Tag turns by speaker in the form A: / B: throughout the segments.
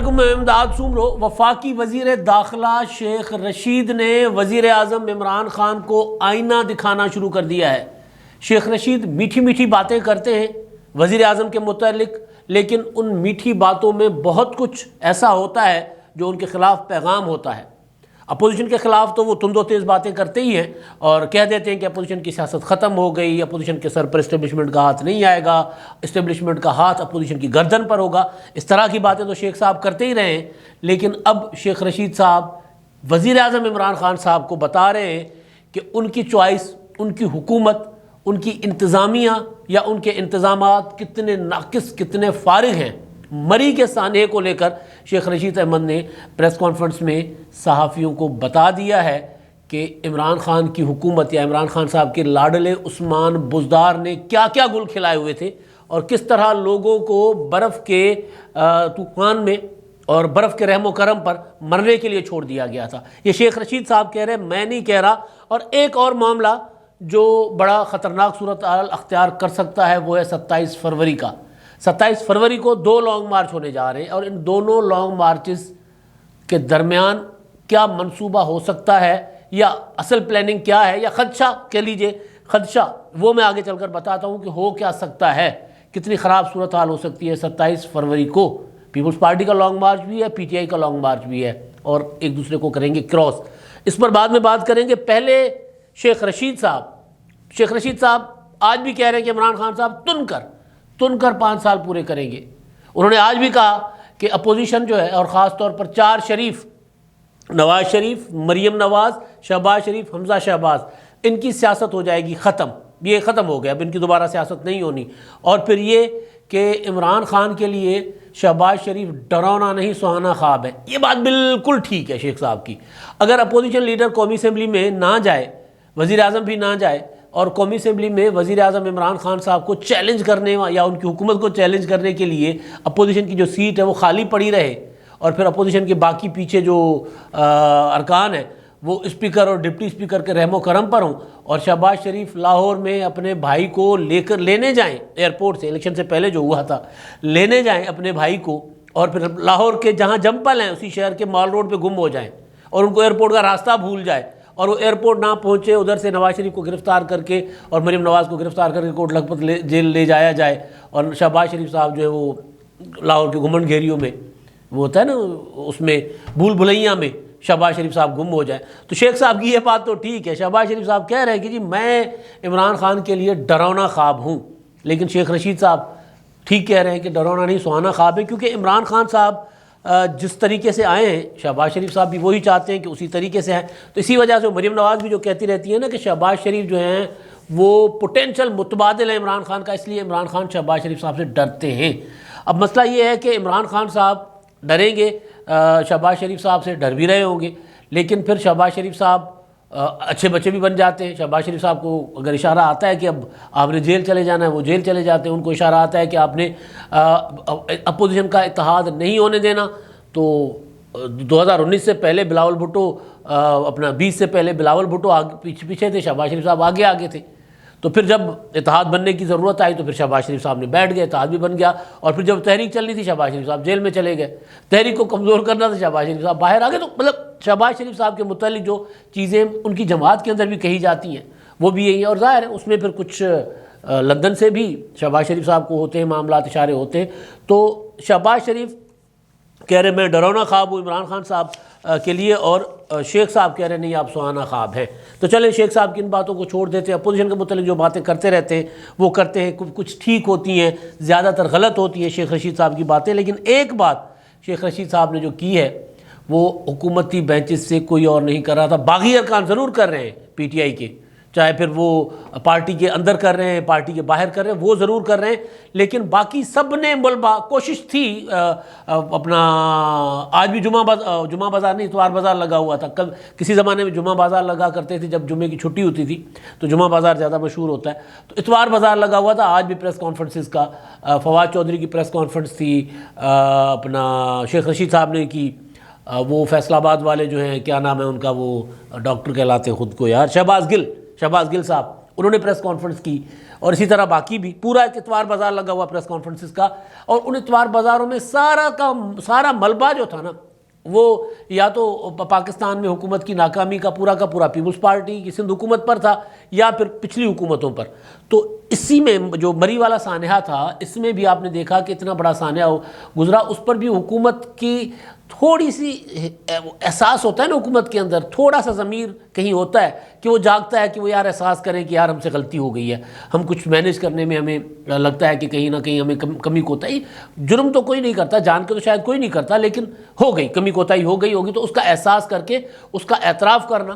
A: علیکم، میں امداد سومرو۔ وفاقی وزیر داخلہ شیخ رشید نے وزیر اعظم عمران خان کو آئینہ دکھانا شروع کر دیا ہے۔ شیخ رشید میٹھی میٹھی باتیں کرتے ہیں وزیر اعظم کے متعلق، لیکن ان میٹھی باتوں میں بہت کچھ ایسا ہوتا ہے جو ان کے خلاف پیغام ہوتا ہے۔ اپوزیشن کے خلاف تو وہ تند و تیز باتیں کرتے ہی ہیں اور کہہ دیتے ہیں کہ اپوزیشن کی سیاست ختم ہو گئی، اپوزیشن کے سر پر اسٹیبلشمنٹ کا ہاتھ نہیں آئے گا، اسٹیبلشمنٹ کا ہاتھ اپوزیشن کی گردن پر ہوگا۔ اس طرح کی باتیں تو شیخ صاحب کرتے ہی رہے ہیں، لیکن اب شیخ رشید صاحب وزیر اعظم عمران خان صاحب کو بتا رہے ہیں کہ ان کی چوائس، ان کی حکومت، ان کی انتظامیہ یا ان کے انتظامات کتنے ناقص، کتنے فارغ ہیں۔ مری کے سانحے کو لے کر شیخ رشید احمد نے پریس کانفرنس میں صحافیوں کو بتا دیا ہے کہ عمران خان کی حکومت یا عمران خان صاحب کے لاڈلے عثمان بزدار نے کیا کیا گل کھلائے ہوئے تھے اور کس طرح لوگوں کو برف کے طوفان میں اور برف کے رحم و کرم پر مرنے کے لیے چھوڑ دیا گیا تھا۔ یہ شیخ رشید صاحب کہہ رہے ہیں، میں نہیں کہہ رہا۔ اور ایک اور معاملہ جو بڑا خطرناک صورتحال اختیار کر سکتا ہے وہ ہے 27 فروری کا۔ 27 فروری کو 2 لانگ مارچ ہونے جا رہے ہیں اور ان دونوں لانگ مارچز کے درمیان کیا منصوبہ ہو سکتا ہے یا اصل پلاننگ کیا ہے یا خدشہ کہہ لیجئے، خدشہ وہ میں آگے چل کر بتاتا ہوں کہ ہو کیا سکتا ہے، کتنی خراب صورتحال ہو سکتی ہے۔ 27 فروری کو پیپلز پارٹی کا لانگ مارچ بھی ہے، پی ٹی آئی کا لانگ مارچ بھی ہے اور ایک دوسرے کو کریں گے کراس۔ اس پر بعد میں بات کریں گے۔ پہلے شیخ رشید صاحب آج بھی کہہ رہے ہیں کہ عمران خان صاحب تن کر 5 سال پورے کریں گے۔ انہوں نے آج بھی کہا کہ اپوزیشن جو ہے اور خاص طور پر 4 شریف، نواز شریف، مریم نواز، شہباز شریف، حمزہ شہباز، ان کی سیاست ہو جائے گی ختم، یہ ختم ہو گیا، اب ان کی دوبارہ سیاست نہیں ہونی۔ اور پھر یہ کہ عمران خان کے لیے شہباز شریف ڈراؤنا نہیں سہانا خواب ہے۔ یہ بات بالکل ٹھیک ہے شیخ صاحب کی۔ اگر اپوزیشن لیڈر قومی اسمبلی میں نہ جائے، وزیر اعظم بھی نہ جائے اور قومی اسمبلی میں وزیر اعظم عمران خان صاحب کو چیلنج کرنے یا ان کی حکومت کو چیلنج کرنے کے لیے اپوزیشن کی جو سیٹ ہے وہ خالی پڑی رہے اور پھر اپوزیشن کے باقی پیچھے جو ارکان ہیں وہ اسپیکر اور ڈپٹی اسپیکر کے رحم و کرم پر ہوں اور شہباز شریف لاہور میں اپنے بھائی کو لینے جائیں ایئرپورٹ سے، الیکشن سے پہلے جو ہوا تھا، لینے جائیں اپنے بھائی کو اور پھر لاہور کے جہاں جمپل ہیں اسی شہر کے مال روڈ پہ گم ہو جائیں اور ان کو ایئرپورٹ کا راستہ بھول جائے اور وہ ایئرپورٹ نہ پہنچے، ادھر سے نواز شریف کو گرفتار کر کے اور مریم نواز کو گرفتار کر کے کوٹ لکھپت جیل لے جایا جائے اور شہباز شریف صاحب جو ہے وہ لاہور کے گھمنڈ گھیریوں میں وہ ہوتا ہے نا، اس میں بھول بھلیاں میں شہباز شریف صاحب گم ہو جائیں۔ تو شیخ صاحب کی یہ بات تو ٹھیک ہے، شہباز شریف صاحب کہہ رہے ہیں کہ جی میں عمران خان کے لیے ڈراؤنا خواب ہوں، لیکن شیخ رشید صاحب ٹھیک کہہ رہے ہیں کہ ڈراؤنا نہیں سہانا خواب ہے، کیونکہ عمران خان صاحب جس طریقے سے آئے ہیں شہباز شریف صاحب بھی وہی چاہتے ہیں کہ اسی طریقے سے آئیں۔ تو اسی وجہ سے مریم نواز بھی جو کہتی رہتی ہے نا کہ شہباز شریف جو ہیں وہ پوٹینشل متبادل ہیں عمران خان کا، اس لیے عمران خان شہباز شریف صاحب سے ڈرتے ہیں۔ اب مسئلہ یہ ہے کہ عمران خان صاحب ڈریں گے شہباز شریف صاحب سے، ڈر بھی رہے ہوں گے، لیکن پھر شہباز شریف صاحب اچھے بچے بھی بن جاتے ہیں۔ شہباز شریف صاحب کو اگر اشارہ آتا ہے کہ اب آپ نے جیل چلے جانا ہے وہ جیل چلے جاتے ہیں، ان کو اشارہ آتا ہے کہ آپ نے اپوزیشن کا اتحاد نہیں ہونے دینا، تو 2019 سے پہلے بلاول بھٹو اپنا 20 سے پہلے بلاول بھٹو پیچھے تھے، شہباز شریف صاحب آگے تھے، تو پھر جب اتحاد بننے کی ضرورت آئی تو پھر شہباز شریف صاحب نے بیٹھ گئے، اتحاد بھی بن گیا، اور پھر جب تحریک چلنی تھی شہباز شریف صاحب جیل میں چلے گئے، تحریک کو کمزور کرنا تھا شہباز شریف صاحب باہر آ گئے۔ تو مطلب شہباز شریف صاحب کے متعلق جو چیزیں ان کی جماعت کے اندر بھی کہی جاتی ہیں وہ بھی یہی ہیں، اور ظاہر ہے اس میں پھر کچھ لندن سے بھی شہباز شریف صاحب کو ہوتے ہیں معاملات، اشارے ہوتے ہیں۔ تو شہباز شریف کہہ رہے میں ڈراؤنا خواب ہوں عمران خان صاحب کے لیے، اور شیخ صاحب کہہ رہے نہیں آپ سہانا خواب ہیں۔ تو چلیں شیخ صاحب کی ان باتوں کو چھوڑ دیتے ہیں۔ اپوزیشن کے متعلق جو باتیں کرتے رہتے ہیں وہ کرتے ہیں، کچھ ٹھیک ہوتی ہیں، زیادہ تر غلط ہوتی ہیں شیخ رشید صاحب کی باتیں، لیکن ایک بات شیخ رشید صاحب نے جو کی ہے وہ حکومتی بینچز سے کوئی اور نہیں کر رہا تھا۔ باغی ارکان ضرور کر رہے ہیں پی ٹی آئی کے، چاہے پھر وہ پارٹی کے اندر کر رہے ہیں، پارٹی کے باہر کر رہے ہیں، وہ ضرور کر رہے ہیں، لیکن باقی سب نے ملبہ کوشش تھی۔ اپنا آج بھی جمعہ بازار نہیں، اتوار بازار لگا ہوا تھا، کسی زمانے میں جمعہ بازار لگا کرتے تھے جب جمعے کی چھٹی ہوتی تھی تو جمعہ بازار زیادہ مشہور ہوتا ہے، تو اتوار بازار لگا ہوا تھا۔ آج بھی پریس کانفرنسز کا فواد چودھری کی پریس کانفرنس تھی، اپنا شیخ رشید صاحب نے کی، وہ فیصل آباد والے جو ہیں کیا نام ہے ان کا، وہ ڈاکٹر کہلاتے خود کو یار، شہباز گل صاحب، انہوں نے پریس کانفرنس کی، اور اسی طرح باقی بھی پورا ایک اتوار بازار لگا ہوا پریس کانفرنسز کا، اور ان اتوار بازاروں میں سارا ملبہ جو تھا نا وہ یا تو پاکستان میں حکومت کی ناکامی کا پورا پیپلز پارٹی کی سندھ حکومت پر تھا، یا پھر پچھلی حکومتوں پر۔ تو اسی میں جو مری والا سانحہ تھا، اس میں بھی آپ نے دیکھا کہ اتنا بڑا سانحہ گزرا، اس پر بھی حکومت کی تھوڑی سی احساس ہوتا ہے نا حکومت کے اندر، تھوڑا سا ضمیر کہیں ہوتا ہے کہ وہ جاگتا ہے کہ وہ یار احساس کریں کہ یار ہم سے غلطی ہو گئی ہے، ہم کچھ مینیج کرنے میں ہمیں لگتا ہے کہ کہیں نہ کہیں ہمیں کمی کوتاہی، جرم تو کوئی نہیں کرتا، جان کے تو شاید کوئی نہیں کرتا، لیکن ہو گئی کمی کوتاہی ہوگی تو اس کا احساس کر کے اس کا اعتراف کرنا،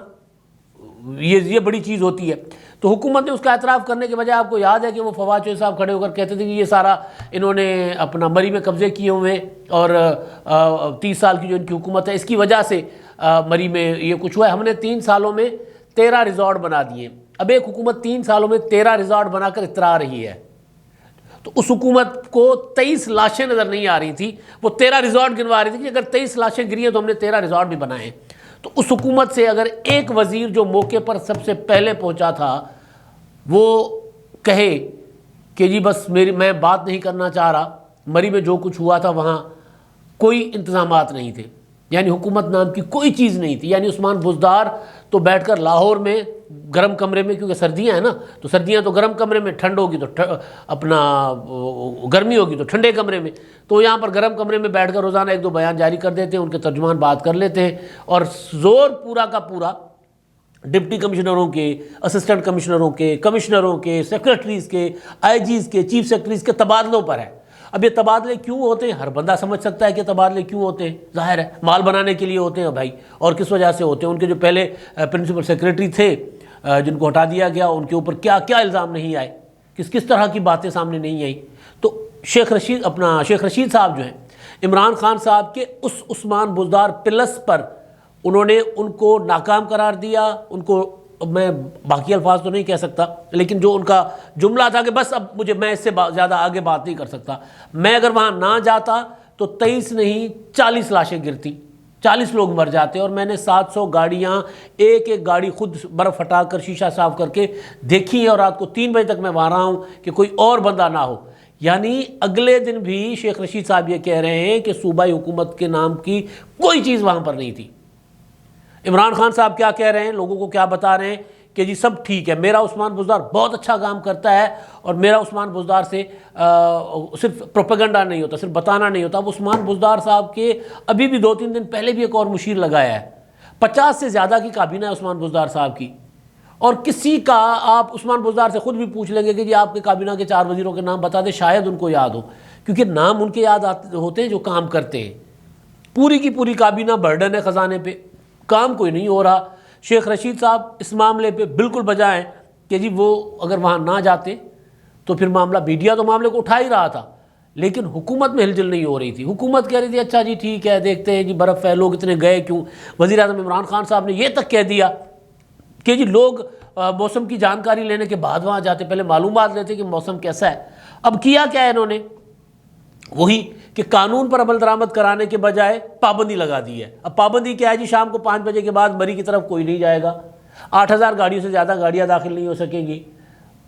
A: یہ بڑی چیز ہوتی ہے۔ تو حکومت نے اس کا اعتراف کرنے کے بجائے، آپ کو یاد ہے کہ وہ فواد چوہدری صاحب کھڑے ہو کر کہتے تھے کہ یہ سارا انہوں نے اپنا مری میں قبضے کیے ہوئے، اور 30 سال کی جو ان کی حکومت ہے اس کی وجہ سے مری میں یہ کچھ ہوا ہے، ہم نے 3 سالوں میں 13 ریزورٹ بنا دیے۔ اب ایک حکومت 3 سالوں میں 13 ریزورٹ بنا کر اترا رہی ہے، تو اس حکومت کو 23 لاشیں نظر نہیں آ رہی تھی، وہ 13 ریزورٹ گنوا رہی تھی کہ اگر 23 لاشیں گری ہیں تو ہم نے 13 ریزورٹ بھی بنائے ہیں۔ تو اس حکومت سے اگر ایک وزیر جو موقع پر سب سے پہلے پہنچا تھا وہ کہے کہ جی بس میں بات نہیں کرنا چاہ رہا، مری میں جو کچھ ہوا تھا وہاں کوئی انتظامات نہیں تھے، یعنی حکومت نام کی کوئی چیز نہیں تھی، یعنی عثمان بزدار تو بیٹھ کر لاہور میں گرم کمرے میں، کیونکہ سردیاں ہیں نا، تو سردیاں تو گرم کمرے میں، ٹھنڈ ہوگی تو اپنا گرمی ہوگی تو ٹھنڈے کمرے میں، تو یہاں پر گرم کمرے میں بیٹھ کر روزانہ 1-2 بیان جاری کر دیتے ہیں، ان کے ترجمان بات کر لیتے ہیں، اور زور پورا کا پورا ڈپٹی کمشنروں کے، اسسٹنٹ کمشنروں کے، کمشنروں کے، سیکرٹریز کے، آئی جیز کے، چیف سیکرٹریز کے تبادلوں پر ہے۔ اب یہ تبادلے کیوں ہوتے ہیں؟ ہر بندہ سمجھ سکتا ہے کہ تبادلے کیوں ہوتے ہیں، ظاہر ہے مال بنانے کے لیے ہوتے ہیں بھائی، اور کس وجہ سے ہوتے ہیں؟ ان کے جو پہلے پرنسپل سیکرٹری تھے جن کو ہٹا دیا گیا، ان کے اوپر کیا کیا الزام نہیں آئے، کس طرح کی باتیں سامنے نہیں آئیں۔ تو شیخ رشید صاحب جو ہیں، عمران خان صاحب کے اس عثمان بزدار پلس پر انہوں نے ان کو ناکام قرار دیا، ان کو میں باقی الفاظ تو نہیں کہہ سکتا، لیکن جو ان کا جملہ تھا کہ بس اب میں اس سے زیادہ آگے بات نہیں کر سکتا، میں اگر وہاں نہ جاتا تو 23 نہیں 40 لاشیں گرتی، 40 لوگ مر جاتے، اور میں نے 700 گاڑیاں، ایک گاڑی خود برف ہٹا کر شیشہ صاف کر کے دیکھی ہے، اور رات کو 3 بجے تک میں وہاں رہا ہوں کہ کوئی اور بندہ نہ ہو۔ یعنی اگلے دن بھی شیخ رشید صاحب یہ کہہ رہے ہیں کہ صوبائی حکومت کے نام کی کوئی چیز وہاں پر نہیں تھی۔ عمران خان صاحب کیا کہہ رہے ہیں، لوگوں کو کیا بتا رہے ہیں کہ جی سب ٹھیک ہے، میرا عثمان بزدار بہت اچھا کام کرتا ہے، اور میرا عثمان بزدار سے صرف پروپیگنڈا نہیں ہوتا، صرف بتانا نہیں ہوتا۔ وہ عثمان بزدار صاحب کے ابھی بھی 2-3 دن پہلے بھی ایک اور مشیر لگایا ہے، 50 سے زیادہ کی کابینہ ہے عثمان بزدار صاحب کی، اور کسی کا آپ عثمان بزدار سے خود بھی پوچھ لیں گے کہ جی آپ کے کابینہ کے 4 وزیروں کے نام بتا دیں، شاید ان کو یاد ہو، کیونکہ نام ان کے یاد ہوتے ہیں جو کام کرتے ہیں۔ پوری کی پوری کابینہ برڈن ہے خزانے پہ، کام کوئی نہیں ہو رہا۔ شیخ رشید صاحب اس معاملے پہ بالکل بجا ہیں کہ جی وہ اگر وہاں نہ جاتے تو پھر معاملہ، میڈیا تو معاملے کو اٹھا ہی رہا تھا، لیکن حکومت میں ہلچل نہیں ہو رہی تھی۔ حکومت کہہ رہی تھی اچھا جی ٹھیک ہے، دیکھتے ہیں جی برف ہے، لوگ اتنے گئے کیوں؟ وزیر اعظم عمران خان صاحب نے یہ تک کہہ دیا کہ جی لوگ موسم کی جانکاری لینے کے بعد وہاں جاتے، پہلے معلومات لیتے کہ موسم کیسا ہے۔ اب کیا کیا ہے انہوں نے؟ وہی کہ قانون پر عمل درآمد کرانے کے بجائے پابندی لگا دی ہے۔ اب پابندی کیا ہے جی؟ شام کو 5 بجے کے بعد مری کی طرف کوئی نہیں جائے گا، 8000 گاڑیوں سے زیادہ گاڑیاں داخل نہیں ہو سکیں گی۔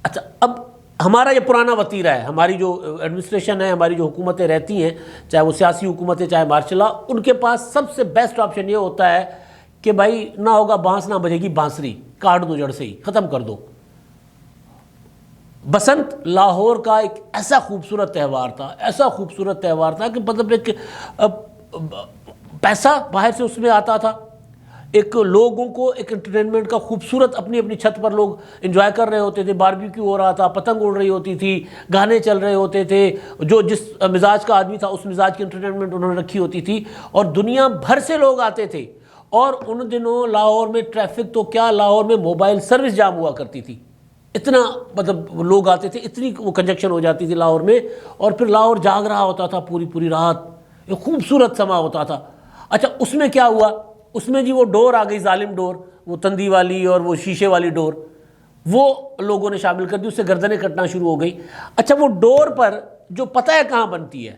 A: اچھا، اب ہمارا یہ پرانا وتیرہ ہے، ہماری جو ایڈمنسٹریشن ہے، ہماری جو حکومتیں رہتی ہیں، چاہے وہ سیاسی حکومتیں چاہے مارشل لا، ان کے پاس سب سے بیسٹ آپشن یہ ہوتا ہے کہ بھائی نہ ہوگا بانس نہ بجے گی بانسری، کاٹ دو جڑ سے ہی، ختم کر دو۔ بسنت لاہور کا ایک ایسا خوبصورت تہوار تھا، ایسا خوبصورت تہوار تھا کہ مطلب ایک پیسہ باہر سے اس میں آتا تھا، ایک لوگوں کو ایک انٹرٹینمنٹ کا خوبصورت اپنی اپنی چھت پر لوگ انجوائے کر رہے ہوتے تھے، باربیکیو ہو رہا تھا، پتنگ اڑ رہی ہوتی تھی، گانے چل رہے ہوتے تھے، جو جس مزاج کا آدمی تھا اس مزاج کی انٹرٹینمنٹ انہوں نے رکھی ہوتی تھی، اور دنیا بھر سے لوگ آتے تھے۔ اور ان دنوں لاہور میں ٹریفک تو کیا، لاہور میں موبائل سروس جام ہوا کرتی تھی، اتنا مطلب لوگ آتے تھے، اتنی وہ کنجکشن ہو جاتی تھی لاہور میں، اور پھر لاہور جاگ رہا ہوتا تھا پوری پوری رات، ایک خوبصورت سما ہوتا تھا۔ اچھا، اس میں کیا ہوا؟ اس میں جی وہ ڈور آ گئی، ظالم ڈور، وہ تندی والی اور وہ شیشے والی ڈور، وہ لوگوں نے شامل کر دی، اس سے گردنیں کٹنا شروع ہو گئی۔ اچھا، وہ ڈور پر جو پتہ ہے کہاں بنتی ہے،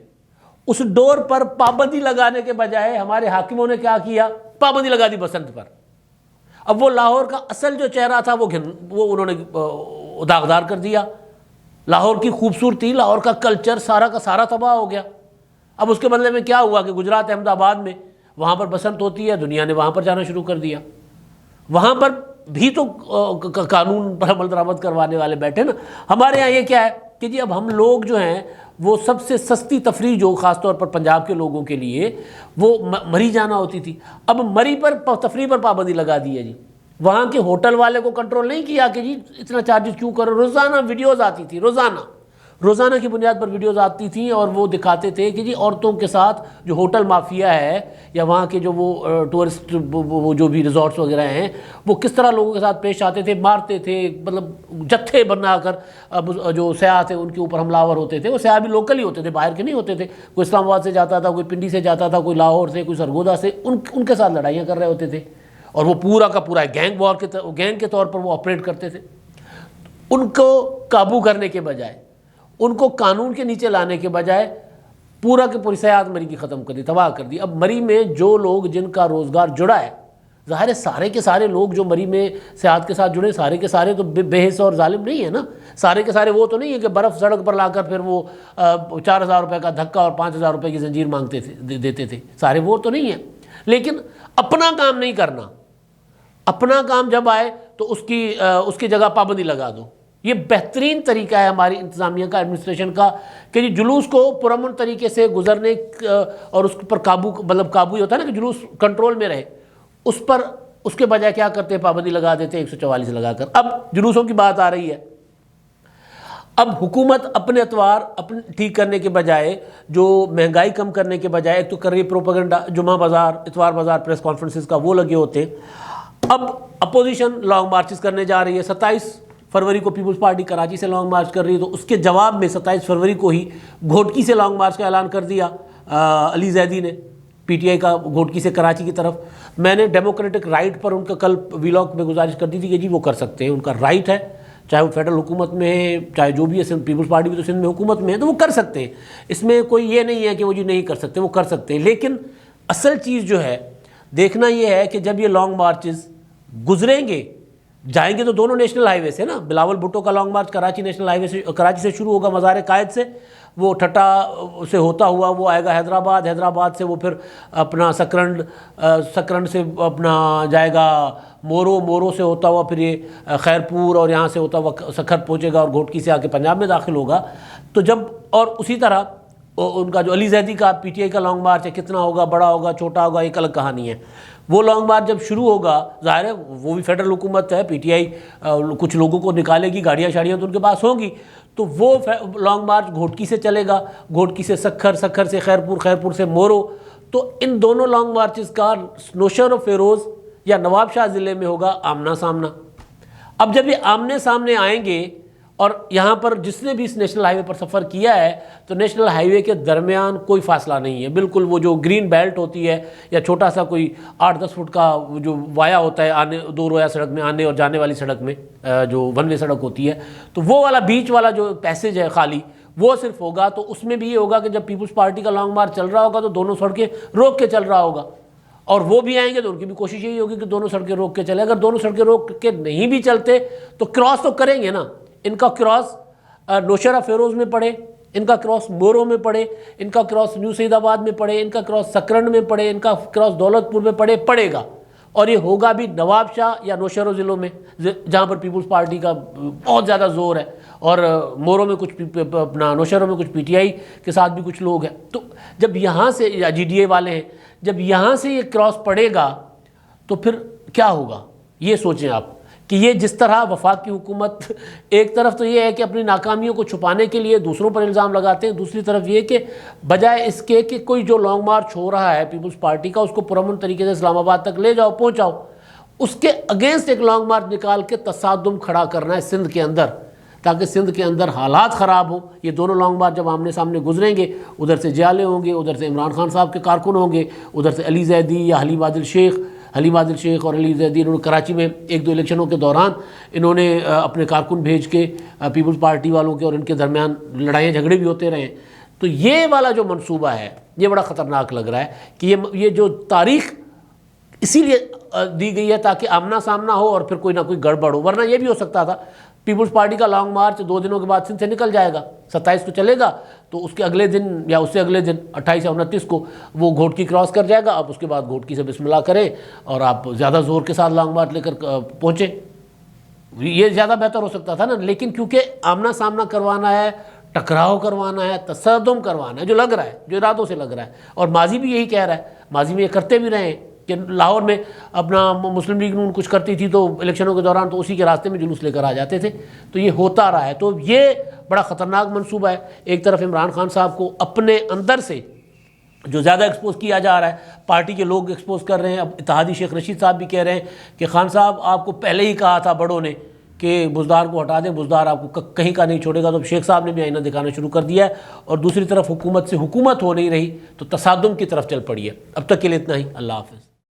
A: اس ڈور پر پابندی لگانے کے بجائے ہمارے حاکموں نے کیا کیا؟ پابندی لگا دی بسنت پر۔ اب وہ لاہور کا اصل جو چہرہ تھا وہ انہوں نے داغدار کر دیا. لاہور کی خوبصورتی، لاہور کا کلچر سارا کا سارا تباہ ہو گیا. اب اس کے بدلے میں کیا ہوا کہ گجرات احمد آباد میں وہاں پر بسنت ہوتی ہے، دنیا نے وہاں پر جانا شروع کر دیا. وہاں پر بھی تو قانون پر عمل درآمد کروانے والے بیٹھے نا. ہمارے ہاں یہ کیا ہے کہ جی اب ہم لوگ جو ہیں وہ سب سے سستی تفریح جو خاص طور پر پنجاب کے لوگوں کے لیے وہ مری جانا ہوتی تھی، اب مری پر تفریح پر پابندی لگا دی ہے جی. وہاں کے ہوٹل والے کو کنٹرول نہیں کیا کہ جی اتنا چارجز کیوں کرو. روزانہ ویڈیوز آتی تھی، روزانہ کی بنیاد پر ویڈیوز آتی تھیں اور وہ دکھاتے تھے کہ جی عورتوں کے ساتھ جو ہوٹل مافیا ہے یا وہاں کے جو وہ ٹورسٹ وہ جو بھی ریزورٹس وغیرہ ہیں وہ کس طرح لوگوں کے ساتھ پیش آتے تھے، مارتے تھے، مطلب جتھے بنا کر جو سیاح تھے ان کے اوپر حملہ آور ہوتے تھے. وہ سیاح بھی لوکل ہی ہوتے تھے، باہر کے نہیں ہوتے تھے. کوئی اسلام آباد سے جاتا تھا، کوئی پنڈی سے جاتا تھا، کوئی لاہور سے، کوئی سرگودا سے، ان کے ساتھ لڑائیاں کر رہے ہوتے تھے اور وہ پورا کا پورا گینگ کے طور پر وہ آپریٹ کرتے تھے. ان کو قابو کرنے کے بجائے، ان کو قانون کے نیچے لانے کے بجائے پورا کے پوری سیاحت مری کی ختم کر دی، تباہ کر دی. اب مری میں جو لوگ جن کا روزگار جڑا ہے، ظاہر ہے سارے کے سارے لوگ جو مری میں سیاحت کے ساتھ جڑے سارے کے سارے تو بے حس اور ظالم نہیں ہیں نا. سارے کے سارے وہ تو نہیں ہے کہ برف سڑک پر لا کر پھر وہ 4,000 روپے کا دھکا اور 5,000 روپے کی زنجیر مانگتے تھے دیتے تھے. سارے وہ تو نہیں ہیں، لیکن اپنا کام نہیں کرنا. اپنا کام جب آئے تو اس کی جگہ پابندی لگا دو. یہ بہترین طریقہ ہے ہماری انتظامیہ کا، ایڈمنسٹریشن کا، کہ جی جلوس کو پرامن طریقے سے گزرنے اور اس پر قابو ہی ہوتا ہے نا کہ جلوس کنٹرول میں رہے، اس کے بجائے کیا کرتے ہیں، پابندی لگا دیتے ہیں 144 لگا کر. اب جلوسوں کی بات آ رہی ہے. اب حکومت اپنے اتوار ٹھیک کرنے کے بجائے، جو مہنگائی کم کرنے کے بجائے، ایک تو کر رہی پروپیگنڈا، جمعہ بازار، اتوار بازار، پریس کانفرنسز کا وہ لگے ہوتے ہیں. اب اپوزیشن لانگ مارچز کرنے جا رہی ہے. 27 فروری کو پیپلز پارٹی کراچی سے لانگ مارچ کر رہی ہے، تو اس کے جواب میں 27 فروری کو ہی گھوٹکی سے لانگ مارچ کا اعلان کر دیا علی زیدی نے، پی ٹی آئی کا، گھوٹکی سے کراچی کی طرف. میں نے ڈیموکریٹک رائٹ پر ان کا کل ویلاگ میں گزارش کر دی تھی کہ جی وہ کر سکتے ہیں، ان کا رائٹ ہے، چاہے وہ فیڈرل حکومت میں ہے، چاہے جو بھی ہے، پیپلز پارٹی بھی تو سندھ میں حکومت میں ہے، تو وہ کر سکتے ہیں. اس میں کوئی یہ نہیں ہے کہ وہ جی نہیں کر سکتے، وہ کر سکتے ہیں. لیکن اصل چیز جو ہے دیکھنا یہ ہے کہ جب یہ لانگ مارچز گزریں گے، جائیں گے تو دونوں نیشنل ہائی وے سے نا. بلاول بھٹو کا long march Karachi national highway سے، کراچی سے شروع ہوگا مزار قائد سے، وہ ٹھٹا سے ہوتا ہوا وہ آئے گا حیدرآباد سے وہ پھر اپنا سکرنڈ سے اپنا جائے گا مورو سے ہوتا ہوا پھر یہ خیرپور اور یہاں سے ہوتا ہوا سکھر پہنچے گا اور گھوٹکی سے آ کے پنجاب میں داخل ہوگا. تو جب اور اسی طرح ان کا جو علی زیدی کا پی ٹی آئی کا لانگ مارچ ہے، کتنا ہوگا، بڑا ہوگا، چھوٹا ہوگا، ایک الگ کہانی ہے. وہ لانگ مارچ جب شروع ہوگا، ظاہر ہے وہ بھی فیڈرل حکومت ہے، پی ٹی آئی کچھ لوگوں کو نکالے گی، گاڑیاں شاڑیاں تو ان کے پاس ہوں گی، تو وہ لانگ مارچ گھوٹکی سے چلے گا، گھوٹکی سے سکھر سے خیرپور، خیرپور سے مورو. تو ان دونوں لانگ مارچز کا نوشہر و فیروز یا نواب شاہ ضلع میں ہوگا آمنا سامنا. اب جب یہ آمنے سامنے آئیں گے، اور یہاں پر جس نے بھی اس نیشنل ہائی وے پر سفر کیا ہے تو نیشنل ہائی وے کے درمیان کوئی فاصلہ نہیں ہے، بالکل وہ جو گرین بیلٹ ہوتی ہے یا چھوٹا سا کوئی 8-10 فٹ کا جو وایا ہوتا ہے دو رویا سڑک میں آنے اور جانے والی سڑک میں، جو ون وے سڑک ہوتی ہے، تو وہ والا بیچ والا جو پیسیج ہے خالی وہ صرف ہوگا. تو اس میں بھی یہ ہوگا کہ جب پیپلز پارٹی کا لانگ مارچ چل رہا ہوگا تو دونوں سڑکیں روک کے چل رہا ہوگا، اور وہ بھی آئیں گے تو ان کی بھی کوشش یہی ہوگی کہ دونوں سڑکیں روک کے چلے. اگر دونوں سڑکیں روک کے نہیں بھی چلتے تو کراس تو کریں گے نا. ان کا کراس نوشہرہ فیروز میں پڑے، ان کا کراس مورو میں پڑے، ان کا کراس نیو سعید آباد میں پڑے، ان کا کراس سکرنڈ میں پڑے، ان کا کراس دولت پور میں پڑے گا. اور یہ ہوگا بھی نواب شاہ یا نوشہرہ ضلعوں میں جہاں پر پیپلز پارٹی کا بہت زیادہ زور ہے، اور مورو میں کچھ اپنا نوشہرہ میں کچھ پی ٹی آئی کے ساتھ بھی کچھ لوگ ہیں. تو جب یہاں سے یا جی ڈی اے والے ہیں، جب یہاں سے یہ کراس پڑے گا تو پھر کیا ہوگا یہ سوچیں آپ. کہ یہ جس طرح وفاق کی حکومت ایک طرف تو یہ ہے کہ اپنی ناکامیوں کو چھپانے کے لیے دوسروں پر الزام لگاتے ہیں، دوسری طرف یہ کہ بجائے اس کے کہ کوئی جو لانگ مارچ ہو رہا ہے پیپلز پارٹی کا اس کو پرامن طریقے سے اسلام آباد تک لے جاؤ، پہنچاؤ، اس کے اگینسٹ ایک لانگ مارچ نکال کے تصادم کھڑا کرنا ہے سندھ کے اندر، تاکہ سندھ کے اندر حالات خراب ہوں. یہ دونوں لانگ مارچ جب آمنے سامنے گزریں گے، ادھر سے جیالے ہوں گے، ادھر سے عمران خان صاحب کے کارکن ہوں گے، ادھر سے علی زیدی یا حلیم عادل شیخ اور علی زیدی. انہوں نے کراچی میں 1-2 الیکشنوں کے دوران انہوں نے اپنے کارکن بھیج کے پیپلز پارٹی والوں کے اور ان کے درمیان لڑائیاں جھگڑے بھی ہوتے رہے. تو یہ والا جو منصوبہ ہے یہ بڑا خطرناک لگ رہا ہے کہ یہ جو تاریخ اسی لیے دی گئی ہے تاکہ آمنا سامنا ہو اور پھر کوئی نہ کوئی گڑبڑ ہو. ورنہ یہ بھی ہو سکتا تھا پیپلز پارٹی کا لانگ مارچ 2 دنوں کے بعد سندھ سے نکل جائے گا، 27 کو چلے گا، تو اس کے اگلے دن یا اس سے اگلے دن 28 یا 29 کو وہ گھوٹکی کراس کر جائے گا. آپ اس کے بعد گھوٹکی سے بسم اللہ کریں اور آپ زیادہ زور کے ساتھ لانگ مارچ لے کر پہنچیں. یہ زیادہ بہتر ہو سکتا تھا نا، لیکن کیونکہ آمنا سامنا کروانا ہے، ٹکراؤ کروانا ہے، تصادم کروانا ہے، جو لگ رہا ہے، جو ارادوں سے لگ رہا ہے، اور ماضی بھی یہی کہہ رہا ہے، ماضی میں یہ کرتے بھی رہے ہیں کہ لاہور میں اپنا مسلم لیگ نون کچھ کرتی تھی تو الیکشنوں کے دوران تو اسی کے راستے میں جلوس لے کر آ جاتے تھے. تو یہ ہوتا رہا ہے. تو یہ بڑا خطرناک منصوبہ ہے. ایک طرف عمران خان صاحب کو اپنے اندر سے جو زیادہ ایکسپوز کیا جا رہا ہے، پارٹی کے لوگ ایکسپوز کر رہے ہیں. اب اتحادی شیخ رشید صاحب بھی کہہ رہے ہیں کہ خان صاحب آپ کو پہلے ہی کہا تھا بڑوں نے کہ بزدار کو ہٹا دیں، بزدار آپ کو کہیں کا نہیں چھوڑے گا. تو شیخ صاحب نے بھی آئینہ دکھانا شروع کر دیا ہے، اور دوسری طرف حکومت سے حکومت ہو نہیں رہی تو تصادم کی طرف چل پڑی ہے. اب تک کے لیے اتنا ہی. اللہ حافظ.